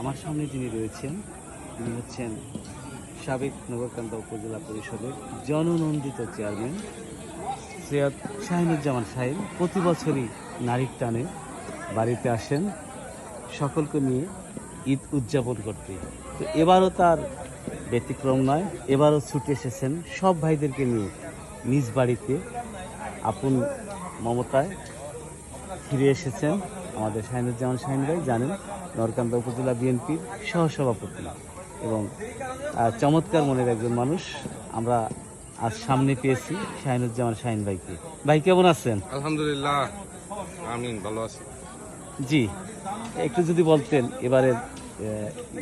আমার সামনে যিনি রয়েছেন তিনি হচ্ছেন সাবেক নগরকান্দা উপজেলা পরিষদের জননন্দিত চেয়ারম্যান সৈয়দ শাহিনুজ্জামান শাহিন। প্রতি বছরই নারীর টানে বাড়িতে আসেন সকলকে নিয়ে ঈদ উদযাপন করতে। তো এবারও তার ব্যতিক্রম নয়, এবারও ছুটে এসেছেন সব ভাইদেরকে নিয়ে নিজ বাড়িতে আপন মমতায় ফিরে এসেছেন। আমাদের শাহিনুজ্জামান শাহিন ভাই জানেন নগরকান্দা উপজেলা বিএনপির সহসভাপতি এবং চমৎকার মনের একজন মানুষ। আমরা আজ সামনে পেয়েছি শাহিনুজ্জামান শাহিন ভাইকে। ভাই কেমন আছেন? আলহামদুলিল্লাহ, আমিন, ভালো আছি। জি, একটু যদি বলতেন এবারের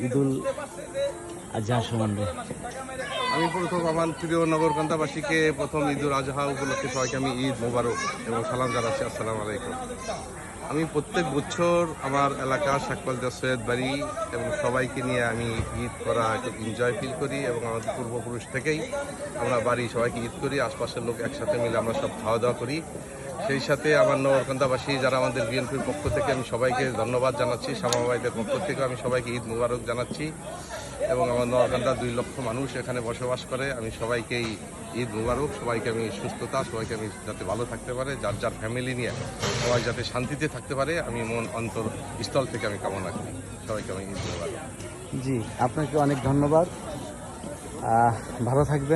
ঈদুল আজহা সম্বন্ধে। আমি প্রথম আমার প্রিয় নগরকান্দাবাসীকে প্রথম ঈদুল আজহা উপলক্ষে সবাইকে আমি ঈদ মোবারক এবং সালাম জানাচ্ছি। আসসালামু আলাইকুম। আমি প্রত্যেক বছর আমার এলাকার শাকপালজা সৈয়দ বাড়ি এবং সবাইকে নিয়ে আমি ঈদ করা একটু এনজয় ফিল করি এবং আমাদের পূর্বপুরুষ থেকেই আমরা বাড়ি সবাইকে ঈদ করি, আশপাশের লোক একসাথে মিলে আমরা সব খাওয়া দাওয়া করি। সেই সাথে আমার নগরকান্দাবাসী যারা আমাদের বিএনপির পক্ষ থেকে আমি সবাইকে ধন্যবাদ জানাচ্ছি, শামাবাইদের পক্ষ থেকে আমি সবাইকে ঈদ মোবারক জানাচ্ছি এবং আমার নগরকান্দা 2 লক্ষ মানুষ এখানে বসবাস করে। আমি সবাইকেই ঈদ মোবারক, সবাইকে আমি সুস্থতা, সবাইকে আমি যাতে ভালো থাকতে পারে, যার যার ফ্যামিলি নিয়ে সবাই যাতে শান্তিতে থাকতে পারে আমি মন অন্তর স্থল থেকে আমি কামনা করি। সবাইকে আমি ঈদ মোবারক। জি, আপনাকে অনেক ধন্যবাদ, ভালো থাকবেন।